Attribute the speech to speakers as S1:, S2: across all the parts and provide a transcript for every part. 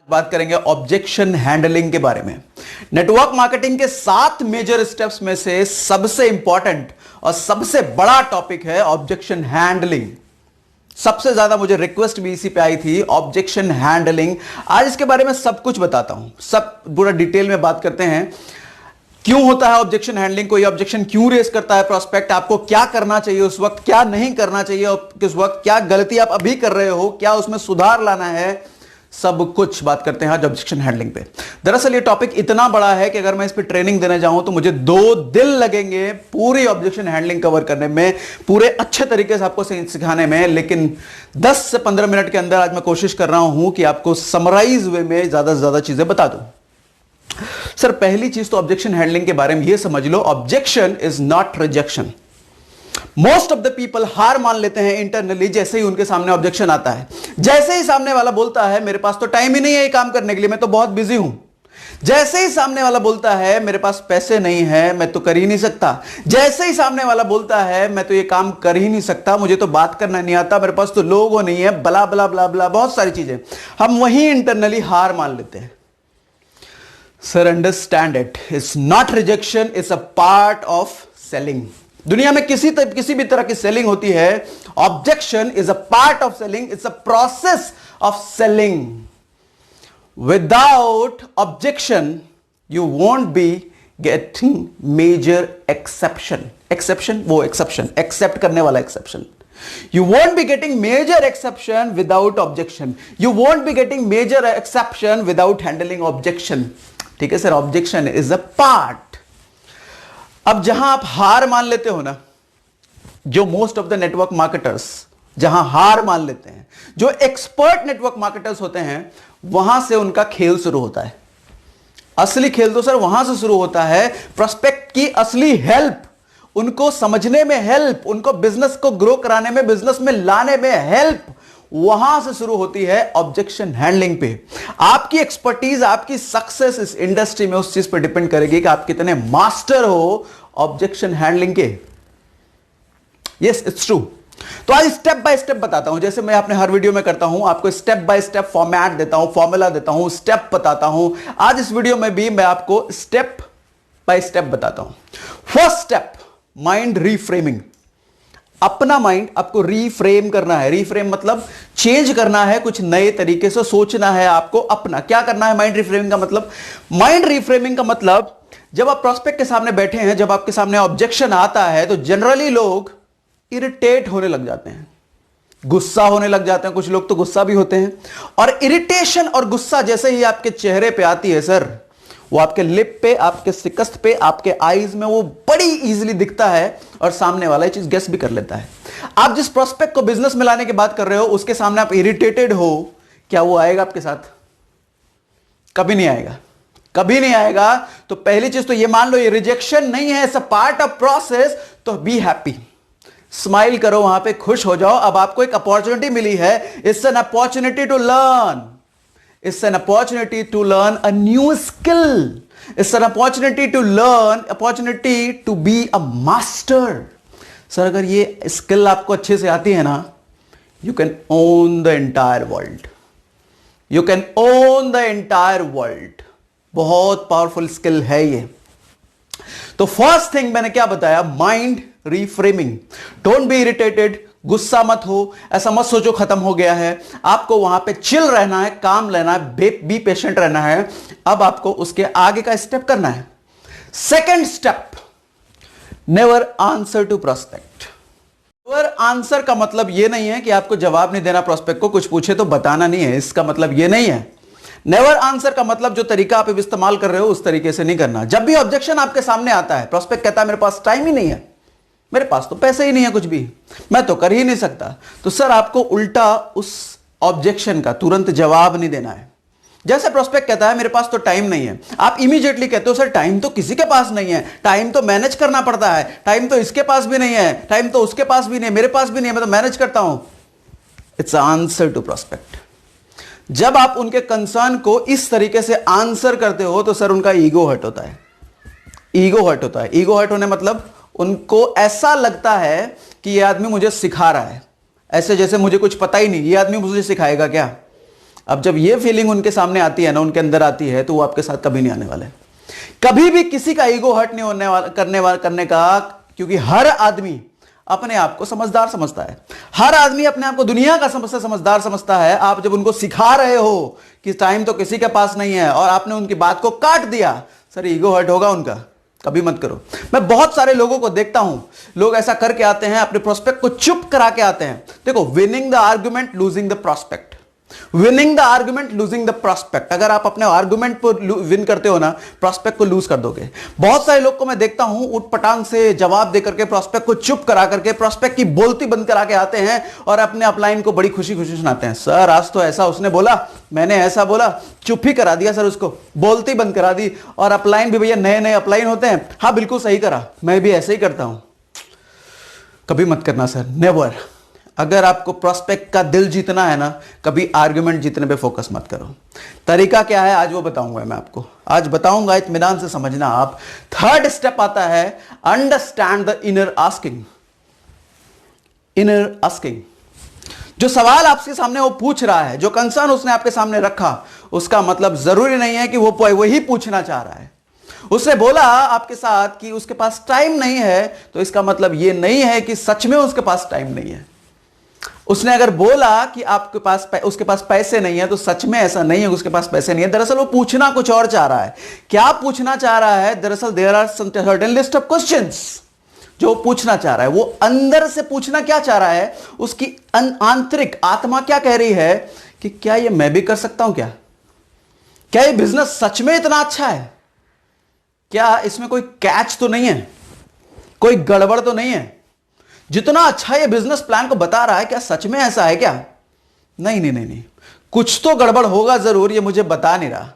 S1: बात करेंगे objection handling के बारे में। नेटवर्क मार्केटिंग के 7 मेजर स्टेप्स में से सबसे इंपॉर्टेंट और सबसे बड़ा टॉपिक है ऑब्जेक्शन हैंडलिंग। सबसे ज्यादा मुझे रिक्वेस्ट भी इसी पे आई थी, ऑब्जेक्शन हैंडलिंग। आज इसके बारे में सब कुछ बताता हूं, सब पूरा डिटेल में बात करते हैं। क्यों होता है ऑब्जेक्शन हैंडलिंग, कोई ऑब्जेक्शन क्यों रेस करता है प्रोस्पेक्ट, आपको क्या करना चाहिए उस वक्त, क्या नहीं करना चाहिए और किस वक्त, क्या गलती आप अभी कर रहे हो, क्या उसमें सुधार लाना है, सब कुछ बात करते हैं आज ऑब्जेक्शन हैंडलिंग पे। दरअसल ये टॉपिक इतना बड़ा है कि अगर मैं इस पे ट्रेनिंग देने जाऊं तो मुझे 2 दिन लगेंगे पूरी ऑब्जेक्शन हैंडलिंग कवर करने में, पूरे अच्छे तरीके से आपको सिखाने में। लेकिन 10 से 15 मिनट के अंदर आज मैं कोशिश कर रहा हूं कि आपको समराइज वे में ज्यादा से ज्यादा चीजें बता दूं। सर पहली चीज तो ऑब्जेक्शन हैंडलिंग के बारे में यह समझ लो, objection is not rejection. Most of the people हार मान लेते हैं इंटरनली जैसे ही उनके सामने ऑब्जेक्शन आता है। जैसे ही सामने वाला बोलता है मेरे पास तो टाइम ही नहीं है ये काम करने के लिए, मैं तो बहुत बिजी हूं। जैसे ही सामने वाला बोलता है मेरे पास पैसे नहीं है, मैं तो कर ही नहीं सकता। जैसे ही सामने वाला बोलता है मैं तो ये काम कर ही नहीं सकता, मुझे तो बात करना नहीं आता, मेरे पास तो लोगो नहीं है, बला बला बला बला, बहुत सारी चीजें हम वहीं इंटरनली हार मान लेते हैं। Sir understand it, it's not rejection, it's a part of selling. दुनिया में किसी भी तरह की सेलिंग होती है, objection is a part of selling, it's a process of selling. Without objection you won't be getting major exception. Exception वो exception, accept करने वाला exception. You won't be getting major exception without objection. You won't be getting major exception without handling objection. ठीक है sir, objection is a part. अब जहां आप हार मान लेते हो ना, जो most of the network marketers जहां हार मान लेते हैं, जो एक्सपर्ट नेटवर्क मार्केटर्स होते हैं, वहां से उनका खेल शुरू होता है। असली खेल तो सर वहां से शुरू होता है, प्रोस्पेक्ट की असली हेल्प, उनको समझने में हेल्प, उनको बिजनेस को ग्रो कराने में, बिजनेस में लाने में हेल्प, वहां से शुरू होती है ऑब्जेक्शन हैंडलिंग पे। आपकी एक्सपर्टीज, आपकी सक्सेस इस इंडस्ट्री में उस चीज पर डिपेंड करेगी कि आप कितने मास्टर हो ऑब्जेक्शन हैंडलिंग के। Yes it's true. तो आज स्टेप बाय स्टेप बताता हूं, जैसे मैं अपने हर वीडियो में करता हूं, आपको स्टेप बाय स्टेप फॉर्मेट देता हूं, फॉर्मूला देता हूं, स्टेप बताता हूं। आज इस वीडियो में भी मैं आपको स्टेप बाय स्टेप बताता हूं। First step, mind reframing. अपना माइंड आपको रीफ्रेम करना है। रीफ्रेम मतलब चेंज करना है, कुछ नए तरीके से सोचना है आपको। अपना क्या करना है माइंड रिफ्रेमिंग का मतलब? माइंड रिफ्रेमिंग का मतलब जब आप प्रोस्पेक्ट के सामने बैठे हैं, जब आपके सामने ऑब्जेक्शन आता है तो जनरली लोग इरिटेट होने लग जाते हैं, गुस्सा होने लग जाते हैं। कुछ लोग तो गुस्सा भी होते हैं। और इरिटेशन और गुस्सा जैसे ही आपके चेहरे पे आती है सर, वो आपके लिप पे, आपके सिकस्त पे, आपके आईज में वो बड़ी इजीली दिखता है और सामने वाला ये चीज गेस भी कर लेता है। आप जिस प्रोस्पेक्ट को बिजनेस में लाने की बात कर रहे हो, उसके सामने आप इरिटेटेड हो, क्या वो आएगा आपके साथ? कभी नहीं आएगा, कभी नहीं आएगा। तो पहली चीज तो ये मान लो, ये रिजेक्शन नहीं है, it's a part of process. तो बी हैप्पी, स्माइल करो, वहां पे खुश हो जाओ। अब आपको एक अपॉर्चुनिटी मिली है, it's an opportunity to learn, it's an opportunity to learn a new skill, it's an opportunity to learn, opportunity to be a master. Sir अगर ये स्किल आपको अच्छे से आती है ना, you can own the entire world, you can own the entire world. बहुत powerful skill है ये। तो फर्स्ट थिंग मैंने क्या बताया? Mind reframing. Don't be irritated, गुस्सा मत हो, ऐसा मत सोचो खत्म हो गया है। आपको वहां पे चिल रहना है, काम लेना है, बी पेशेंट रहना है। अब आपको उसके आगे का स्टेप करना है। Second step, never answer to prospect. Never answer का मतलब यह नहीं है कि आपको जवाब नहीं देना, प्रोस्पेक्ट को कुछ पूछे तो बताना नहीं है, इसका मतलब यह नहीं है। नेवर आंसर का मतलब जो तरीका आप इस्तेमाल कर रहे हो उस तरीके से नहीं करना। जब भी ऑब्जेक्शन आपके सामने आता है, प्रोस्पेक्ट कहता है मेरे पास टाइम ही नहीं है, मेरे पास तो पैसे ही नहीं है, कुछ भी मैं तो कर ही नहीं सकता, तो सर आपको उल्टा उस ऑब्जेक्शन का तुरंत जवाब नहीं देना है। जैसे प्रोस्पेक्ट कहता है मेरे पास तो टाइम नहीं है, आप इमीडिएटली कहते हो सर टाइम तो किसी के पास नहीं है, टाइम तो मैनेज करना पड़ता है, टाइम तो इसके पास भी नहीं है, टाइम तो उसके पास भी नहीं है, मेरे पास भी नहीं है, मैं तो मैनेज करता हूं। It's answer to prospect. जब आप उनके कंसर्न को इस तरीके से आंसर करते हो तो सर उनका ईगो हर्ट होता है। ईगो हर्ट होता है। ईगो हर्ट होने मतलब उनको ऐसा लगता है कि ये आदमी मुझे सिखा रहा है, ऐसे जैसे मुझे कुछ पता ही नहीं, ये आदमी मुझे सिखाएगा क्या? अब जब ये फीलिंग उनके सामने आती है ना, उनके अंदर आती है, तो वो आपके साथ कभी नहीं आने वाले, कभी भी किसी का ईगो हर्ट नहीं होने वाला करने का, क्योंकि हर आदमी अपने आप को समझदार समझता है, हर आदमी अपने आप को दुनिया का सबसे समझदार समझता है। आप जब उनको सिखा रहे हो कि टाइम तो किसी के पास नहीं है और आपने उनकी बात को काट दिया, सर ईगो हर्ट होगा उनका, कभी मत करो। मैं बहुत सारे लोगों को देखता हूं, लोग ऐसा करके आते हैं, अपने प्रोस्पेक्ट को चुप करा के आते हैं। देखो, winning the argument, losing the prospect, winning the argument, losing the prospect. अगर आप अपने आर्गुमेंट पर विन करते हो ना, प्रोस्पेक्ट को लूज कर दोगे। बहुत सारे लोग को मैं देखता हूं उठ पटांग से जवाब देकर के प्रोस्पेक्ट को चुप करा करके प्रोस्पेक्ट की बोलती बंद करा के आते हैं और अपने अपलाइन को बड़ी खुशी खुशी सुनाते हैं। सर आज तो ऐसा उसने बोला, मैंने ऐसा बोला, चुप ही करा दिया सर, उसको बोलती बंद करा दी। और अपलाइन भी भैया नए नए अपलाइन होते हैं, हाँ बिल्कुल सही करा, मैं भी ऐसे ही करता हूं। कभी मत करना सर, नेवर। अगर आपको प्रोस्पेक्ट का दिल जीतना है ना, कभी आर्गुमेंट जीतने पे फोकस मत करो। तरीका क्या है आज वो बताऊंगा मैं आपको, आज बताऊंगा, इत्मीनान से समझना आप। थर्ड स्टेप आता है understand the inner asking. Inner asking, जो सवाल आपके सामने वो पूछ रहा है, जो कंसर्न उसने आपके सामने रखा, उसका मतलब जरूरी नहीं है कि वो वही पूछना चाह रहा है। उसने बोला आपके साथ कि उसके पास टाइम नहीं है, तो इसका मतलब ये नहीं है कि सच में उसके पास टाइम नहीं है। उसने अगर बोला कि आपके पास उसके पास पैसे नहीं है, तो सच में ऐसा नहीं है उसके पास पैसे नहीं है। दरअसल वो पूछना कुछ और चाह रहा है। क्या पूछना चाह रहा है? दरअसल there are certain list of questions जो पूछना चाह रहा है। वो अंदर से पूछना क्या चाह रहा है, उसकी आंतरिक आत्मा क्या कह रही है कि क्या ये मैं भी कर सकता हूं, क्या ये बिजनेस सच में इतना अच्छा है, क्या इसमें कोई कैच तो नहीं है, कोई गड़बड़ तो नहीं है, जितना अच्छा ये बिजनेस प्लान को बता रहा है क्या सच में ऐसा है क्या? नहीं नहीं नहीं नहीं, कुछ तो गड़बड़ होगा जरूर, ये मुझे बता नहीं रहा।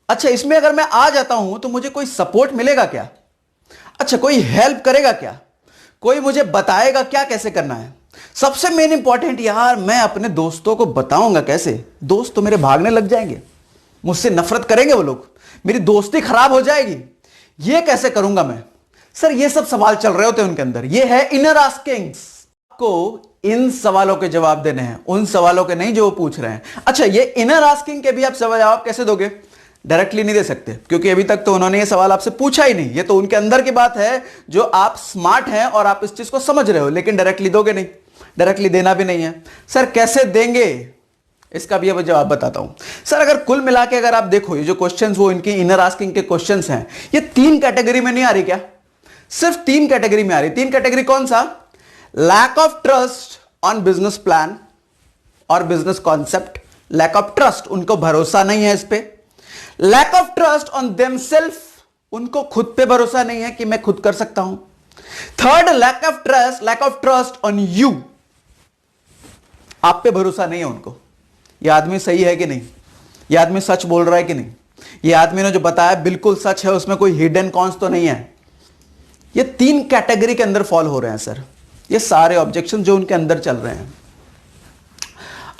S1: अच्छा, इसमें अगर मैं आ जाता हूं तो मुझे कोई सपोर्ट मिलेगा क्या? अच्छा, कोई हेल्प करेगा क्या? कोई मुझे बताएगा क्या कैसे करना है? सबसे मेन इंपॉर्टेंट यार, मैं अपने दोस्तों को बताऊंगा कैसे? दोस्त तो मेरे भागने लग जाएंगे, मुझसे नफरत करेंगे वो लोग, मेरी दोस्ती खराब हो जाएगी, ये कैसे करूंगा मैं? सर ये सब सवाल चल रहे होते हैं उनके अंदर। ये है इनर आस्किंग्स। आपको इन सवालों के जवाब देने हैं, उन सवालों के नहीं जो वो पूछ रहे हैं। अच्छा, ये इनर आस्किंग के भी आप जवाब कैसे दोगे? डायरेक्टली नहीं दे सकते, क्योंकि अभी तक तो उन्होंने ये सवाल आपसे पूछा ही नहीं। ये तो उनके अंदर की बात है, जो आप स्मार्ट हैं और आप इस चीज को समझ रहे हो, लेकिन डायरेक्टली दोगे नहीं, डायरेक्टली देना भी नहीं है। सर कैसे देंगे, इसका भी अब जवाब बताता हूं। सर अगर कुल मिला के अगर आप देखो, ये जो क्वेश्चंस वो इनकी इनर आस्किंग के क्वेश्चंस हैं, ये 3 कैटेगरी में नहीं आ रही क्या? सिर्फ 3 कैटेगरी में आ रही। 3 कैटेगरी कौन सा? Lack of trust on business plan और business concept. Lack of trust, उनको भरोसा नहीं है इस पे। Lack of trust on themselves, उनको खुद पे भरोसा नहीं है कि मैं खुद कर सकता हूं। Third, lack of trust on you, आप पे भरोसा नहीं है उनको। यह आदमी सही है कि नहीं, यह आदमी सच बोल रहा है कि नहीं, यह आदमी ने जो बताया बिल्कुल सच है, उसमें कोई हिडन कॉन्स तो नहीं है। ये 3 कैटेगरी के अंदर फॉल हो रहे हैं सर, ये सारे ऑब्जेक्शन जो उनके अंदर चल रहे हैं।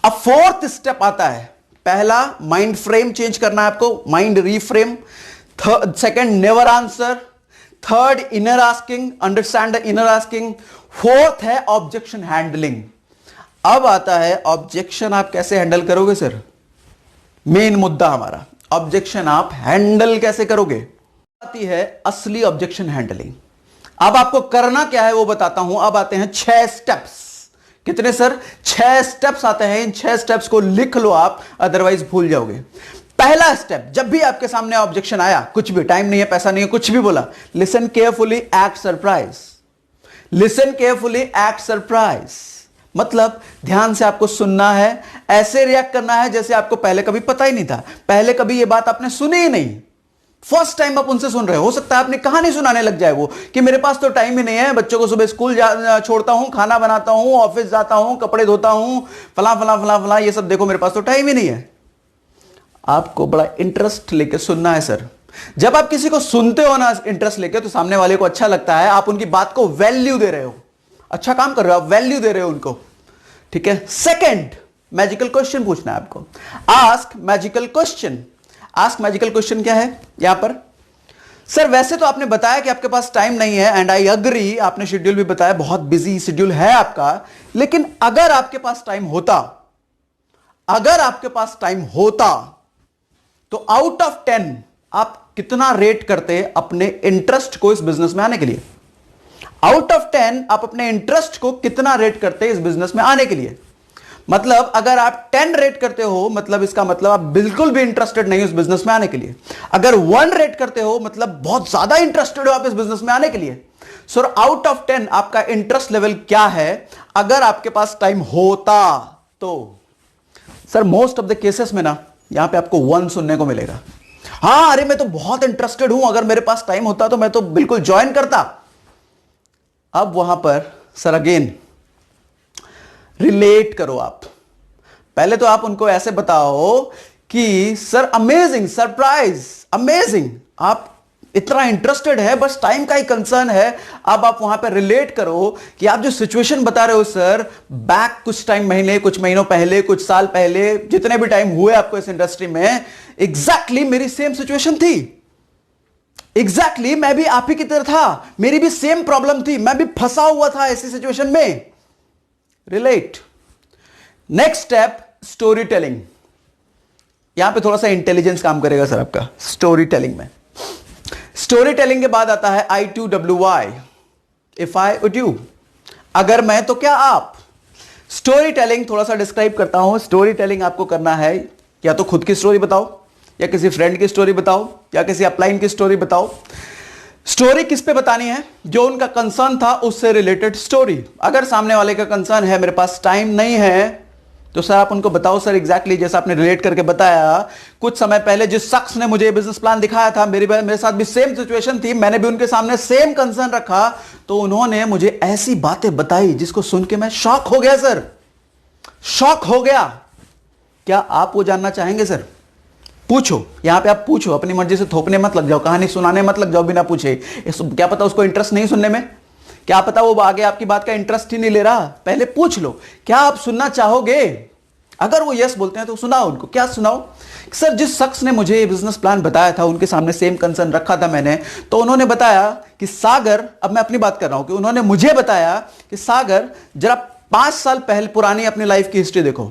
S1: अब 4th स्टेप आता है। पहला, माइंड फ्रेम चेंज करना है आपको, mind reframe. Second, never answer. Third, inner asking, understand the inner asking. 4th है ऑब्जेक्शन हैंडलिंग। अब आता है ऑब्जेक्शन आप कैसे हैंडल करोगे सर, मेन मुद्दा हमारा, ऑब्जेक्शन आप हैंडल कैसे करोगे। आती है असली ऑब्जेक्शन हैंडलिंग। अब आपको करना क्या है वो बताता हूं। अब आते हैं 6 स्टेप्स। कितने सर? 6 स्टेप्स आते हैं। इन 6 स्टेप्स को लिख लो आप, अदरवाइज भूल जाओगे। पहला स्टेप, जब भी आपके सामने ऑब्जेक्शन आया, कुछ भी, टाइम नहीं है, पैसा नहीं है, कुछ भी बोला, listen carefully, act surprise. Listen carefully, act surprise मतलब ध्यान से आपको सुनना है, ऐसे रिएक्ट करना है जैसे आपको पहले कभी पता ही नहीं था, पहले कभी ये बात आपने सुनी ही नहीं, फर्स्ट टाइम आप उनसे सुन रहे हो सकता है आपने कहानी सुनाने लग जाए वो कि मेरे पास तो टाइम ही नहीं है, बच्चों को सुबह स्कूल छोड़ता हूं, खाना बनाता हूं, ऑफिस जाता हूं, कपड़े धोता हूं, फला फला फला फला, ये सब देखो मेरे पास तो टाइम ही नहीं है। आपको बड़ा इंटरेस्ट लेके सुनना है सर। जब आप किसी को सुनते हो ना इंटरेस्ट लेके, तो सामने वाले को अच्छा लगता है, आप उनकी बात को वैल्यू दे रहे हो, अच्छा काम कर रहे हो आप, वैल्यू दे रहे हो उनको, ठीक है। सेकंड, मैजिकल क्वेश्चन पूछना है आपको। Ask magical question. Ask magical question क्या है यहां पर? सर वैसे तो आपने बताया कि आपके पास टाइम नहीं है, एंड आई अग्री, आपने शेड्यूल भी बताया, बहुत बिजी शेड्यूल है आपका, लेकिन अगर आपके पास टाइम होता, अगर आपके पास टाइम होता तो आउट ऑफ 10 आप कितना रेट करते अपने इंटरेस्ट को इस बिजनेस में आने के लिए? आउट ऑफ 10 आप अपने इंटरेस्ट को कितना रेट करते इस बिजनेस में आने के लिए? मतलब अगर आप 10 रेट करते हो, मतलब इसका मतलब आप बिल्कुल भी इंटरेस्टेड नहीं हो इस बिजनेस में आने के लिए। अगर 1 रेट करते हो, मतलब बहुत ज्यादा इंटरेस्टेड हो आप इस बिजनेस में आने के लिए। सो आउट ऑफ 10 आपका इंटरेस्ट लेवल क्या है अगर आपके पास टाइम होता तो? Sir most of the cases में ना यहां पे आपको 1 सुनने को मिलेगा। हां, अरे मैं तो बहुत इंटरेस्टेड हूं, अगर मेरे पास टाइम होता तो मैं तो बिल्कुल ज्वाइन करता। अब वहां पर सर अगेन रिलेट करो आप। पहले तो आप उनको ऐसे बताओ कि सर अमेजिंग, सरप्राइज, अमेजिंग, आप इतना इंटरेस्टेड है, बस टाइम का ही कंसर्न है। अब आप वहां पे रिलेट करो कि आप जो सिचुएशन बता रहे हो सर, बैक कुछ टाइम, महीने, कुछ महीनों पहले, कुछ साल पहले, जितने भी टाइम हुए आपको इस इंडस्ट्री में, एग्जैक्टली मेरी सेम सिचुएशन थी। एग्जैक्टली मैं भी आप ही की तरह था, मेरी भी सेम प्रॉब्लम थी, मैं भी फंसा हुआ था ऐसी सिचुएशन में। Relate. Next step, story telling. यहां पे थोड़ा सा इंटेलिजेंस काम करेगा सर आपका स्टोरी टेलिंग में। स्टोरी टेलिंग के बाद आता है I2WY, if I would you, अगर मैं तो क्या आप। स्टोरी टेलिंग थोड़ा सा डिस्क्राइब करता हूं। स्टोरी टेलिंग आपको करना है, या तो खुद की स्टोरी बताओ, या किसी फ्रेंड की स्टोरी बताओ, या किसी अपलाइन की स्टोरी बताओ। स्टोरी किस पे बतानी है? जो उनका कंसर्न था उससे रिलेटेड स्टोरी। अगर सामने वाले का कंसर्न है मेरे पास टाइम नहीं है, तो सर आप उनको बताओ सर एग्जैक्टली जैसा आपने रिलेट करके बताया, कुछ समय पहले जिस शख्स ने मुझे बिजनेस प्लान दिखाया था, मेरे साथ भी सेम सिचुएशन थी, मैंने भी उनके सामने सेम कंसर्न रखा, तो उन्होंने मुझे ऐसी बातें बताई जिसको सुन के मैं शॉक हो गया सर, शॉक हो गया। क्या आप वो जानना चाहेंगे सर? पूछो, यहां पे आप पूछो, अपनी मर्जी से थोपने मत लग जाओ, कहानी सुनाने मत लग जाओ बिना पूछे। क्या पता उसको इंटरेस्ट नहीं सुनने में, क्या पता वो आगे आपकी बात का इंटरेस्ट ही नहीं ले रहा। पहले पूछ लो, क्या आप सुनना चाहोगे? अगर वो यस बोलते हैं तो सुनाओ उनको। क्या सुनाओ? सर जिस शख्स ने मुझे बिजनेस प्लान बताया था, उनके सामने सेम कंसर्न रखा था मैंने, तो उन्होंने बताया कि सागर, अब मैं अपनी बात कर रहा हूं, कि उन्होंने मुझे बताया कि सागर जरा 5 साल पहले पुरानी अपनी लाइफ की हिस्ट्री देखो।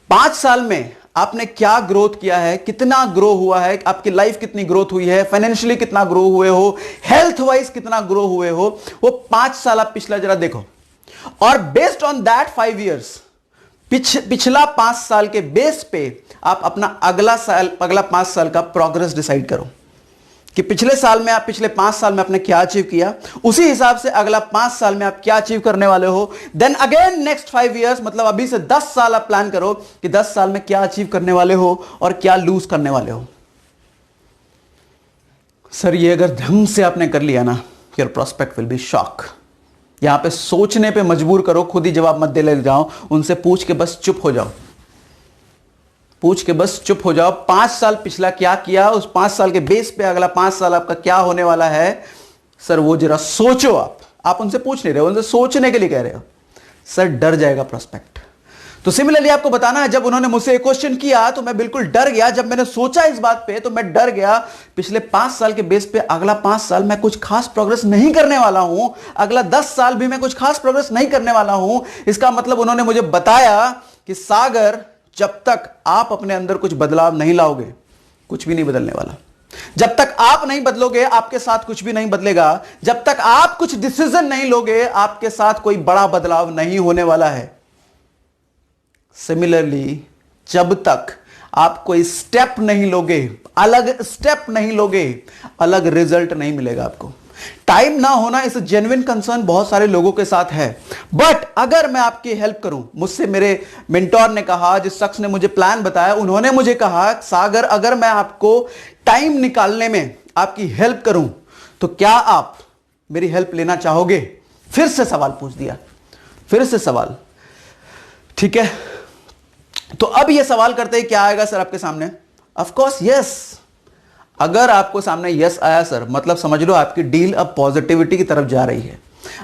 S1: 5 साल में आपने क्या ग्रोथ किया है, कितना ग्रो हुआ है, आपकी लाइफ कितनी ग्रोथ हुई है, फाइनेंशियली कितना ग्रो हुए हो, हेल्थ वाइज कितना ग्रो हुए हो, वो 5 साल आप पिछला जरा देखो। और बेस्ड ऑन दैट 5 इयर्स, पिछला 5 साल के बेस पे आप अपना अगला 5 साल का प्रोग्रेस डिसाइड करो कि पिछले 5 साल में आपने क्या अचीव किया, उसी हिसाब से अगला 5 साल में आप क्या अचीव करने वाले हो। देन अगेन नेक्स्ट 5 इयर्स, मतलब अभी से 10 साल आप प्लान करो कि 10 साल में क्या अचीव करने वाले हो और क्या लूज करने वाले हो। सर ये अगर ढंग से आपने कर लिया ना, your prospect will be shock. यहां पे सोचने पे मजबूर करो, खुद ही जवाब मत दे ले जाओ, उनसे पूछ के बस चुप हो जाओ, पूछ के बस चुप हो जाओ। 5 साल पिछला क्या किया, उस 5 साल के बेस पे अगला 5 साल आपका क्या होने वाला है, सर वो जरा सोचो। आप उनसे पूछ नहीं रहे हो, उनसे सोचने के लिए कह रहे हो। सर डर जाएगा प्रोस्पेक्ट। तो सिमिलरली आपको बताना है, जब उन्होंने मुझसे एक क्वेश्चन किया तो मैं बिल्कुल डर गया। जब मैंने सोचा इस बात पे तो मैं डर गया। पिछले 5 साल के बेस पे अगला 5 साल मैं कुछ खास प्रोग्रेस नहीं करने वाला हूं, अगला 10 साल भी मैं कुछ खास प्रोग्रेस नहीं करने वाला हूं। इसका मतलब उन्होंने मुझे बताया कि सागर, जब तक आप अपने अंदर कुछ बदलाव नहीं लाओगे, कुछ भी नहीं बदलने वाला। जब तक आप नहीं बदलोगे, आपके साथ कुछ भी नहीं बदलेगा। जब तक आप कुछ डिसीजन नहीं लोगे, आपके साथ कोई बड़ा बदलाव नहीं होने वाला है। सिमिलरली जब तक आप कोई स्टेप नहीं लोगे, अलग स्टेप नहीं लोगे, अलग रिजल्ट नहीं मिलेगा आपको। टाइम ना होना इस जेन्युइन कंसर्न बहुत सारे लोगों के साथ है। बट अगर मैं आपकी हेल्प करूं, मुझसे मेरे मेंटोर ने कहा, जिस शख्स ने मुझे प्लान बताया, उन्होंने मुझे कहा सागर अगर मैं आपको टाइम निकालने में आपकी हेल्प करूं तो क्या आप मेरी हेल्प लेना चाहोगे? फिर से सवाल पूछ दिया, फिर से सवाल। ठीक है, तो अब यह सवाल करते हैं क्या आएगा सर आपके सामने? Of course yes. अगर आपको सामने यस आया सर, मतलब समझ लो आपकी डील अब पॉजिटिविटी की तरफ जा रही है,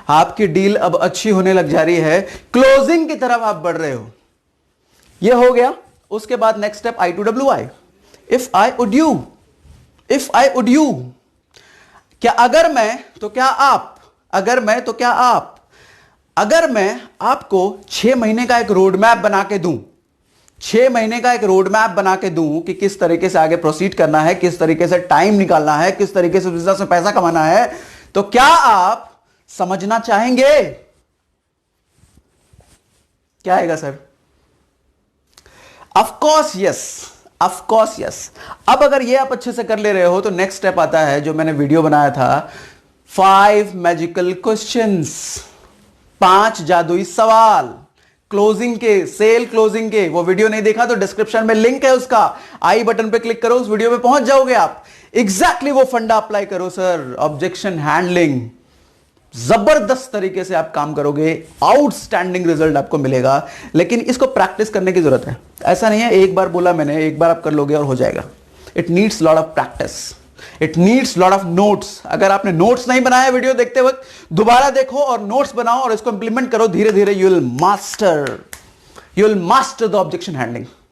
S1: आपकी डील अब अच्छी होने लग जा रही है, क्लोजिंग की तरफ आप बढ़ रहे हो। यह हो गया। उसके बाद next step I2WY, if I would you, if I would you. क्या अगर मैं तो क्या आप, अगर मैं तो क्या आप। अगर मैं आपको 6 महीने का एक रोड मैप बना के दूं 6 महीने का एक रोड मैप बना के दूं कि किस तरीके से आगे प्रोसीड करना है, किस तरीके से टाइम निकालना है, किस तरीके से बिजनेस में पैसा कमाना है, तो क्या आप समझना चाहेंगे? क्या आएगा sir? Of course yes, of course yes. अब अगर ये आप अच्छे से कर ले रहे हो तो नेक्स्ट स्टेप आता है जो मैंने वीडियो बनाया था, 5 मैजिकल क्वेश्चंस, 5 जादुई सवाल क्लोजिंग के, सेल क्लोजिंग के। वो वीडियो नहीं देखा तो डिस्क्रिप्शन में लिंक है उसका, आई बटन पे क्लिक करो, उस वीडियो पे पहुंच जाओगे आप। एग्जैक्टली वो फंडा अप्लाई करो सर, ऑब्जेक्शन हैंडलिंग, जबरदस्त तरीके से आप काम करोगे, आउटस्टैंडिंग रिजल्ट आपको मिलेगा। लेकिन इसको प्रैक्टिस करने की जरूरत है। ऐसा नहीं है एक बार बोला मैंने, एक बार आप कर लोगे और हो जाएगा। It needs lot of practice, it needs lot of notes. अगर आपने नोट्स नहीं बनाया वीडियो देखते वक्त, दोबारा देखो और नोट्स बनाओ और इसको इंप्लीमेंट करो। धीरे धीरे you will master the objection handling.